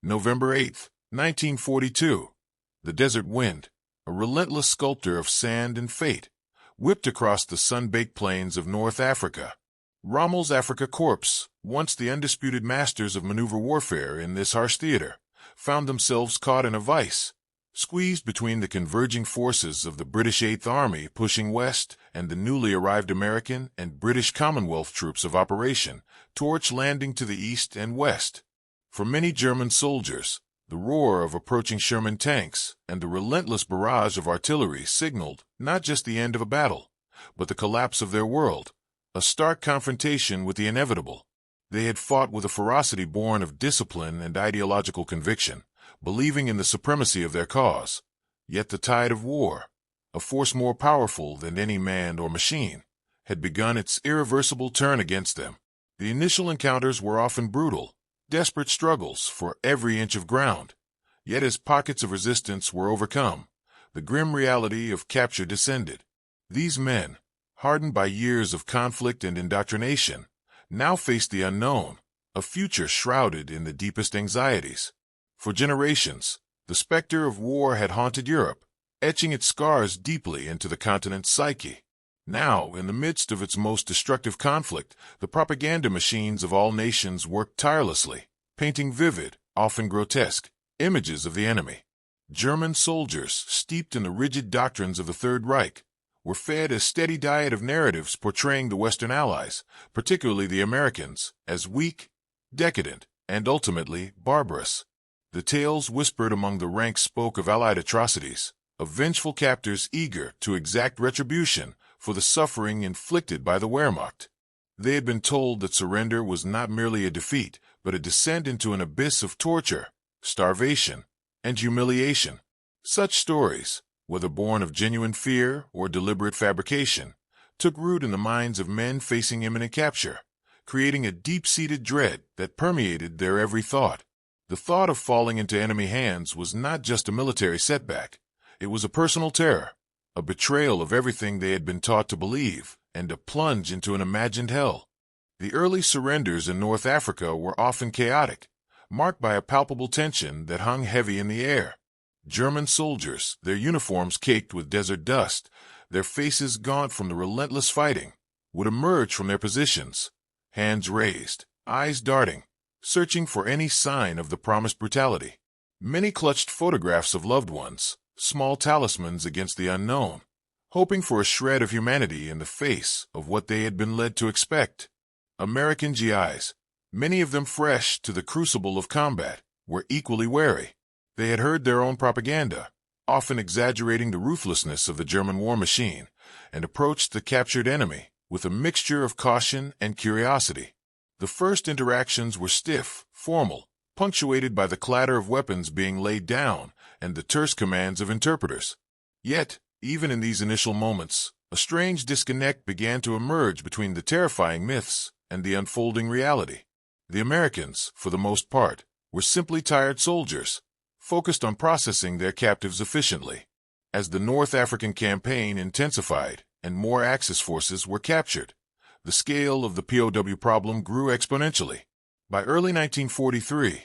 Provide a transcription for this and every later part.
November 8, 1942. The desert wind, a relentless sculptor of sand and fate, whipped across the sun-baked plains of North Africa. Rommel's Afrika Korps, once the undisputed masters of maneuver warfare in this harsh theater, found themselves caught in a vice, squeezed between the converging forces of the British Eighth Army pushing west and the newly arrived American and British Commonwealth troops of Operation Torch landing to the east and west. For many German soldiers, the roar of approaching Sherman tanks and the relentless barrage of artillery signaled not just the end of a battle, but the collapse of their world, a stark confrontation with the inevitable. They had fought with a ferocity born of discipline and ideological conviction, believing in the supremacy of their cause. Yet the tide of war, a force more powerful than any man or machine, had begun its irreversible turn against them. The initial encounters were often brutal, desperate struggles for every inch of ground. Yet as pockets of resistance were overcome, the grim reality of capture descended. These men, hardened by years of conflict and indoctrination, now faced the unknown, a future shrouded in the deepest anxieties. For generations, the specter of war had haunted Europe, etching its scars deeply into the continent's psyche. Now, in the midst of its most destructive conflict, the propaganda machines of all nations worked tirelessly, painting vivid, often grotesque, images of the enemy. German soldiers, steeped in the rigid doctrines of the Third Reich, were fed a steady diet of narratives portraying the Western Allies, particularly the Americans, as weak, decadent, and ultimately barbarous. The tales whispered among the ranks spoke of Allied atrocities, of vengeful captors eager to exact retribution for the suffering inflicted by the Wehrmacht. They had been told that surrender was not merely a defeat, but a descent into an abyss of torture, starvation, and humiliation. Such stories, whether born of genuine fear or deliberate fabrication, took root in the minds of men facing imminent capture, creating a deep-seated dread that permeated their every thought. The thought of falling into enemy hands was not just a military setback. It was a personal terror, a betrayal of everything they had been taught to believe, and a plunge into an imagined hell. The early surrenders in North Africa were often chaotic, marked by a palpable tension that hung heavy in the air. German soldiers, their uniforms caked with desert dust, their faces gaunt from the relentless fighting, would emerge from their positions, hands raised, eyes darting, searching for any sign of the promised brutality. Many clutched photographs of loved ones, small talismans against the unknown, hoping for a shred of humanity in the face of what they had been led to expect. American GIs, many of them fresh to the crucible of combat, were equally wary. They had heard their own propaganda, often exaggerating the ruthlessness of the German war machine, and approached the captured enemy with a mixture of caution and curiosity. The first interactions were stiff, formal, punctuated by the clatter of weapons being laid down and the terse commands of interpreters. Yet, even in these initial moments, a strange disconnect began to emerge between the terrifying myths and the unfolding reality. The Americans, for the most part, were simply tired soldiers, focused on processing their captives efficiently. As the North African campaign intensified and more Axis forces were captured, the scale of the POW problem grew exponentially. By early 1943,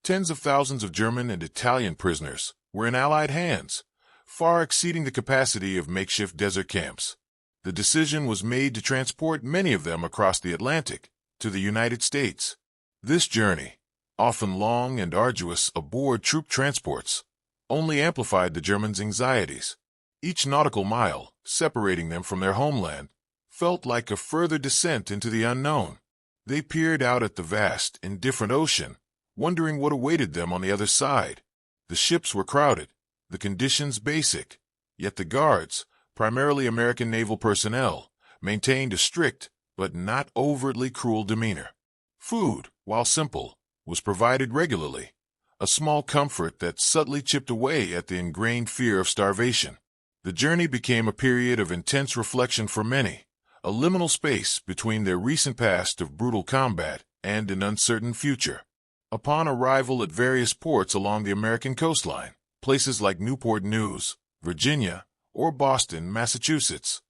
tens of thousands of German and Italian prisoners were in Allied hands, far exceeding the capacity of makeshift desert camps. The decision was made to transport many of them across the Atlantic to the United States. This journey, often long and arduous aboard troop transports, only amplified the Germans' anxieties. Each nautical mile, separating them from their homeland, felt like a further descent into the unknown. They peered out at the vast, indifferent ocean, wondering what awaited them on the other side. The ships were crowded, the conditions basic, yet the guards, primarily American naval personnel, maintained a strict, but not overtly cruel demeanor. Food, while simple, was provided regularly, a small comfort that subtly chipped away at the ingrained fear of starvation. The journey became a period of intense reflection for many, a liminal space between their recent past of brutal combat and an uncertain future. Upon arrival at various ports along the American coastline, places like Newport News, Virginia, or Boston, Massachusetts,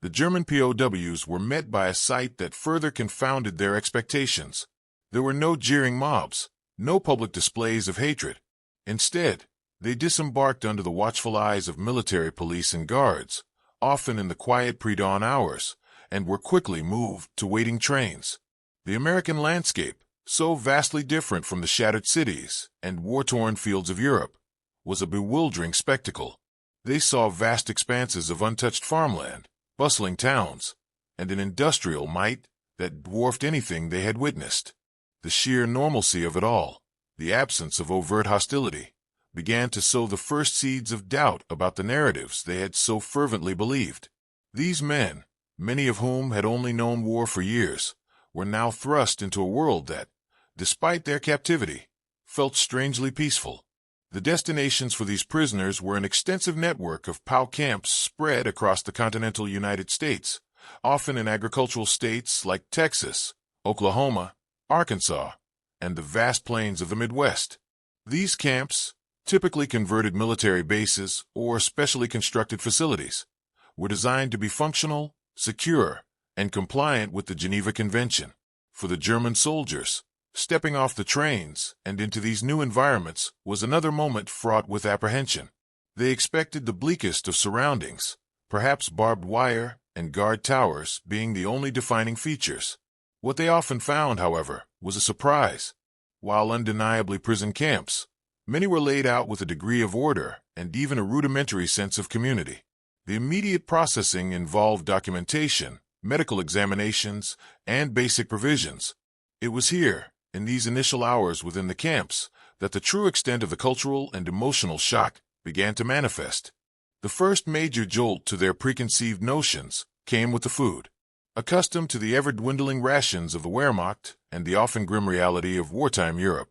the German POWs were met by a sight that further confounded their expectations. There were no jeering mobs, No public displays of hatred. Instead, they disembarked under the watchful eyes of military police and guards, often in the quiet pre-dawn hours, and were quickly moved to waiting trains. The American landscape, so vastly different from the shattered cities and war-torn fields of Europe, was a bewildering spectacle. They saw vast expanses of untouched farmland, bustling towns, and an industrial might that dwarfed anything they had witnessed. The sheer normalcy of it all, the absence of overt hostility, began to sow the first seeds of doubt about the narratives they had so fervently believed. These men, many of whom had only known war for years, were now thrust into a world that, despite their captivity, felt strangely peaceful. The destinations for these prisoners were an extensive network of POW camps spread across the continental United States, often in agricultural states like Texas, Oklahoma, Arkansas, and the vast plains of the Midwest. These camps, typically converted military bases or specially constructed facilities, were designed to be functional, secure, and compliant with the Geneva Convention. For the German soldiers, stepping off the trains and into these new environments was another moment fraught with apprehension. They expected the bleakest of surroundings, perhaps barbed wire and guard towers being the only defining features. What they often found, however, was a surprise. While undeniably prison camps, many were laid out with a degree of order and even a rudimentary sense of community. The immediate processing involved documentation, medical examinations, and basic provisions. It was here, in these initial hours within the camps, that the true extent of the cultural and emotional shock began to manifest. The first major jolt to their preconceived notions came with the food. Accustomed to the ever-dwindling rations of the Wehrmacht and the often grim reality of wartime Europe,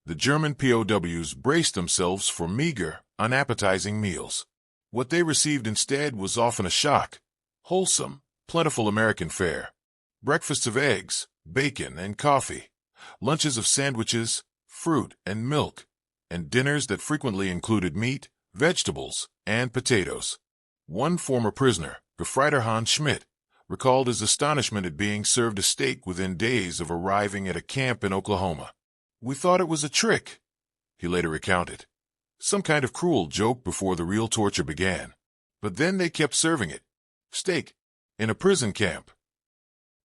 the German POWs braced themselves for meager, unappetizing meals. What they received instead was often a shock: wholesome, plentiful American fare. Breakfasts of eggs, bacon, and coffee, lunches of sandwiches, fruit, and milk, and dinners that frequently included meat, vegetables, and potatoes. One former prisoner, Gefreiter Hans Schmidt, recalled his astonishment at being served a steak within days of arriving at a camp in Oklahoma. "We thought it was a trick," he later recounted. "Some kind of cruel joke before the real torture began. But then they kept serving it. Steak. In a prison camp."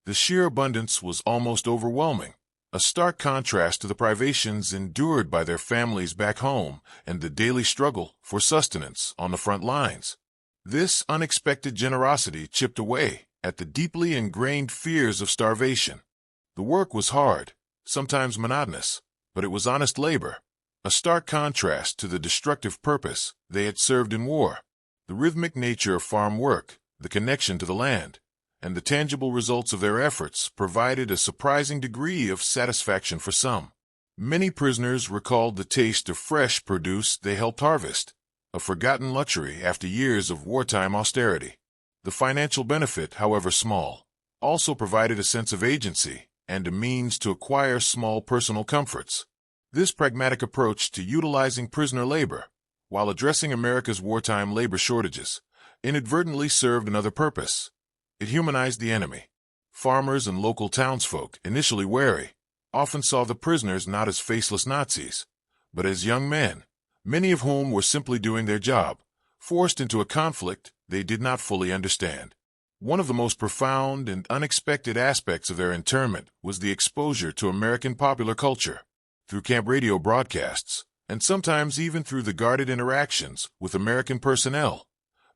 The sheer abundance was almost overwhelming, a stark contrast to the privations endured by their families back home and the daily struggle for sustenance on the front lines. This unexpected generosity chipped away at the deeply ingrained fears of starvation. The work was hard, sometimes monotonous, but it was honest labor, a stark contrast to the destructive purpose they had served in war. The rhythmic nature of farm work, the connection to the land, and the tangible results of their efforts provided a surprising degree of satisfaction for some. Many prisoners recalled the taste of fresh produce they helped harvest, a forgotten luxury after years of wartime austerity. The financial benefit, however small, also provided a sense of agency and a means to acquire small personal comforts. This pragmatic approach to utilizing prisoner labor, while addressing America's wartime labor shortages, inadvertently served another purpose. It humanized the enemy. Farmers and local townsfolk, initially wary, often saw the prisoners not as faceless Nazis, but as young men, many of whom were simply doing their job, forced into a conflict they did not fully understand. One of the most profound and unexpected aspects of their internment was the exposure to American popular culture. Through camp radio broadcasts, and sometimes even through the guarded interactions with American personnel,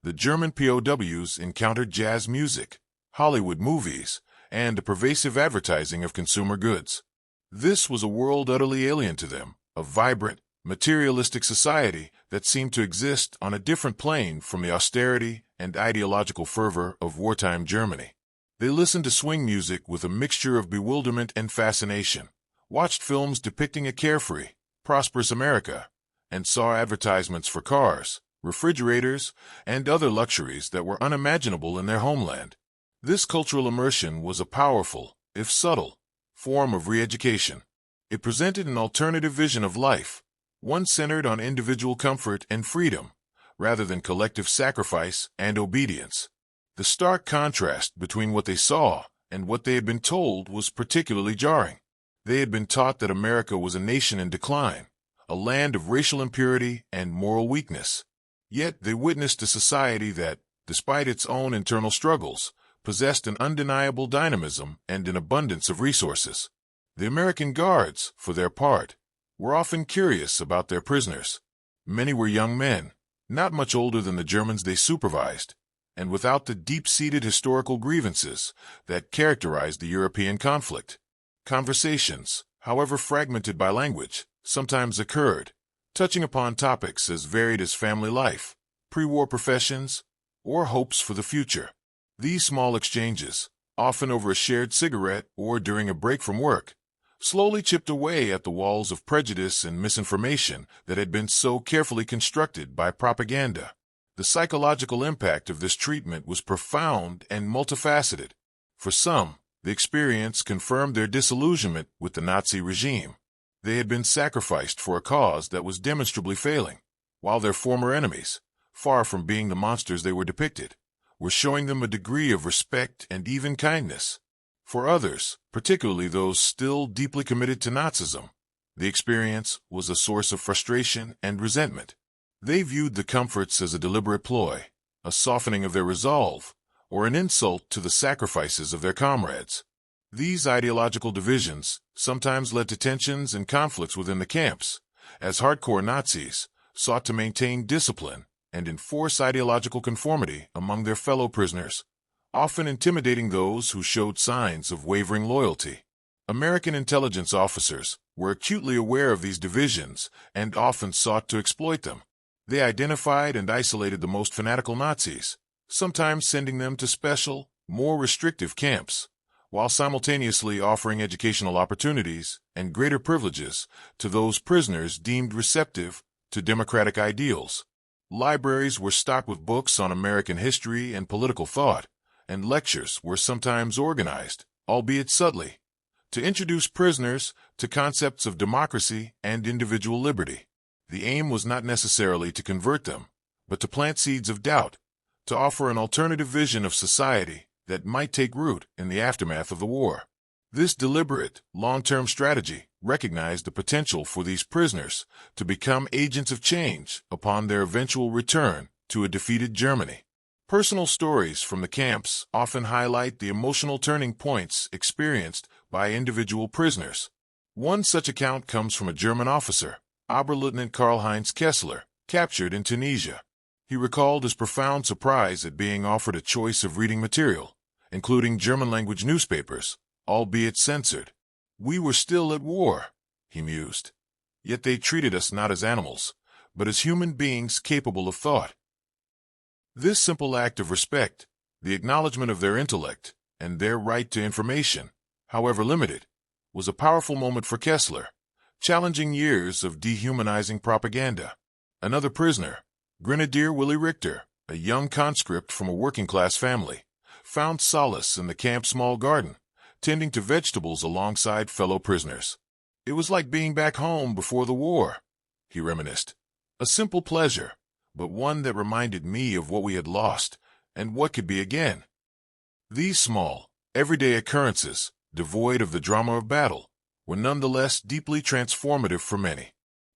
the German POWs encountered jazz music, Hollywood movies, and a pervasive advertising of consumer goods. This was a world utterly alien to them, a vibrant, materialistic society that seemed to exist on a different plane from the austerity and ideological fervor of wartime Germany. They listened to swing music with a mixture of bewilderment and fascination, watched films depicting a carefree, prosperous America, and saw advertisements for cars, refrigerators, and other luxuries that were unimaginable in their homeland. This cultural immersion was a powerful, if subtle, form of re-education. It presented an alternative vision of life, one centered on individual comfort and freedom, rather than collective sacrifice and obedience. The stark contrast between what they saw and what they had been told was particularly jarring. They had been taught that America was a nation in decline, a land of racial impurity and moral weakness. Yet they witnessed a society that, despite its own internal struggles, possessed an undeniable dynamism and an abundance of resources. The American guards, for their part, were often curious about their prisoners. Many were young men, not much older than the Germans they supervised, and without the deep-seated historical grievances that characterized the European conflict. Conversations, however fragmented by language, sometimes occurred, touching upon topics as varied as family life, pre-war professions, or hopes for the future. These small exchanges, often over a shared cigarette or during a break from work, slowly chipped away at the walls of prejudice and misinformation that had been so carefully constructed by propaganda. The psychological impact of this treatment was profound and multifaceted. For some, the experience confirmed their disillusionment with the Nazi regime. They had been sacrificed for a cause that was demonstrably failing, while their former enemies, far from being the monsters they were depicted, were showing them a degree of respect and even kindness. For others, particularly those still deeply committed to Nazism, the experience was a source of frustration and resentment. They viewed the comforts as a deliberate ploy, a softening of their resolve, or an insult to the sacrifices of their comrades. These ideological divisions sometimes led to tensions and conflicts within the camps, as hardcore Nazis sought to maintain discipline and enforce ideological conformity among their fellow prisoners, often intimidating those who showed signs of wavering loyalty. American intelligence officers were acutely aware of these divisions and often sought to exploit them. They identified and isolated the most fanatical Nazis, sometimes sending them to special, more restrictive camps, while simultaneously offering educational opportunities and greater privileges to those prisoners deemed receptive to democratic ideals. Libraries were stocked with books on American history and political thought, and lectures were sometimes organized, albeit subtly, to introduce prisoners to concepts of democracy and individual liberty. The aim was not necessarily to convert them, but to plant seeds of doubt, to offer an alternative vision of society that might take root in the aftermath of the war. This deliberate, long-term strategy recognized the potential for these prisoners to become agents of change upon their eventual return to a defeated Germany. Personal stories from the camps often highlight the emotional turning points experienced by individual prisoners. One such account comes from a German officer, Oberleutnant Karl-Heinz Kessler, captured in Tunisia. He recalled his profound surprise at being offered a choice of reading material, including German-language newspapers, albeit censored. "We were still at war," he mused. "Yet they treated us not as animals, but as human beings capable of thought." This simple act of respect, the acknowledgement of their intellect and their right to information, however limited, was a powerful moment for Kessler, challenging years of dehumanizing propaganda. Another prisoner, Grenadier Willie Richter, a young conscript from a working-class family, found solace in the camp's small garden, tending to vegetables alongside fellow prisoners. "It was like being back home before the war," he reminisced. "A simple pleasure, but one that reminded me of what we had lost and what could be again." These small, everyday occurrences, devoid of the drama of battle, were nonetheless deeply transformative for many.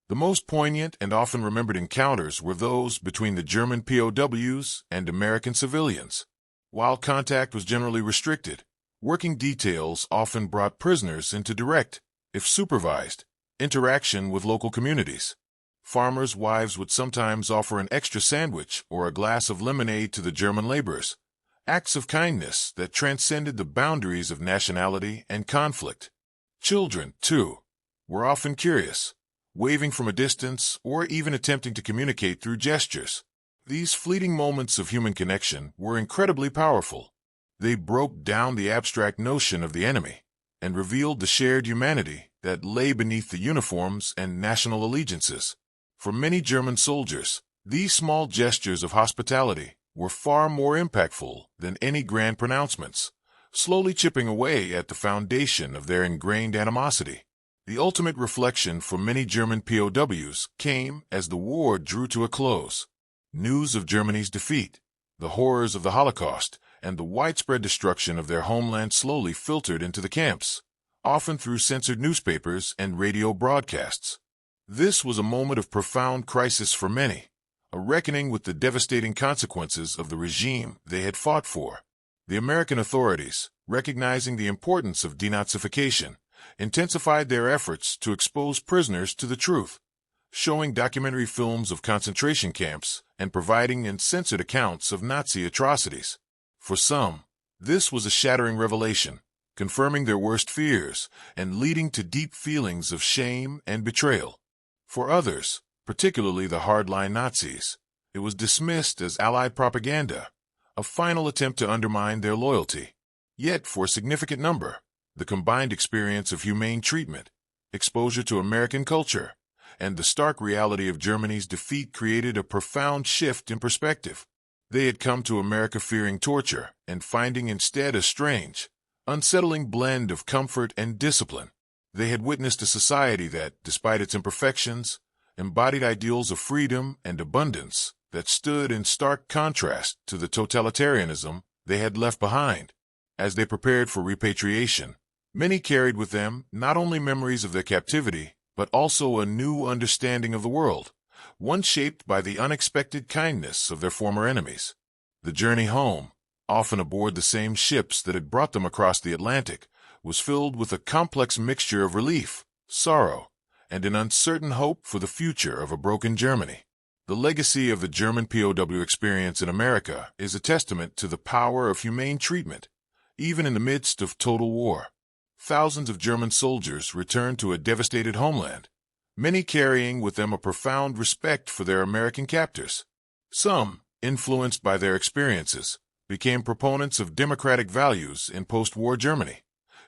The most poignant and often remembered encounters were those between the German POWs and American civilians. While contact was generally restricted, working details often brought prisoners into direct, if supervised, interaction with local communities. Farmers' wives would sometimes offer an extra sandwich or a glass of lemonade to the German laborers, acts of kindness that transcended the boundaries of nationality and conflict. Children, too, were often curious, waving from a distance or even attempting to communicate through gestures. These fleeting moments of human connection were incredibly powerful. They broke down the abstract notion of the enemy and revealed the shared humanity that lay beneath the uniforms and national allegiances. For many German soldiers, these small gestures of hospitality were far more impactful than any grand pronouncements, slowly chipping away at the foundation of their ingrained animosity. The ultimate reflection for many German POWs came as the war drew to a close. News of Germany's defeat, the horrors of the Holocaust, and the widespread destruction of their homeland slowly filtered into the camps, often through censored newspapers and radio broadcasts. This was a moment of profound crisis for many, a reckoning with the devastating consequences of the regime they had fought for. The American authorities, recognizing the importance of denazification, intensified their efforts to expose prisoners to the truth, showing documentary films of concentration camps and providing uncensored accounts of Nazi atrocities. For some, this was a shattering revelation, confirming their worst fears and leading to deep feelings of shame and betrayal. For others, particularly the hardline Nazis, it was dismissed as Allied propaganda, a final attempt to undermine their loyalty. Yet, for a significant number, the combined experience of humane treatment, exposure to American culture, and the stark reality of Germany's defeat created a profound shift in perspective. They had come to America fearing torture and finding instead a strange, unsettling blend of comfort and discipline. They had witnessed a society that, despite its imperfections, embodied ideals of freedom and abundance that stood in stark contrast to the totalitarianism they had left behind. As they prepared for repatriation, many carried with them not only memories of their captivity, but also a new understanding of the world, one shaped by the unexpected kindness of their former enemies. The journey home, often aboard the same ships that had brought them across the Atlantic, was filled with a complex mixture of relief, sorrow, and an uncertain hope for the future of a broken Germany. The legacy of the German POW experience in America is a testament to the power of humane treatment, even in the midst of total war. Thousands of German soldiers returned to a devastated homeland, many carrying with them a profound respect for their American captors. Some, influenced by their experiences, became proponents of democratic values in post-war Germany,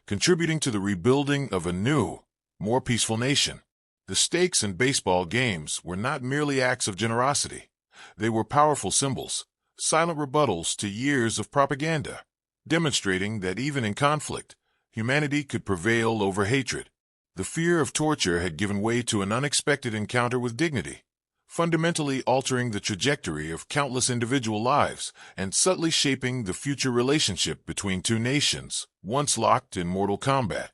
contributing to the rebuilding of a new, more peaceful nation. The stakes in baseball games were not merely acts of generosity. They were powerful symbols, silent rebuttals to years of propaganda, demonstrating that even in conflict, humanity could prevail over hatred. The fear of torture had given way to an unexpected encounter with dignity, fundamentally altering the trajectory of countless individual lives and subtly shaping the future relationship between two nations, once locked in mortal combat.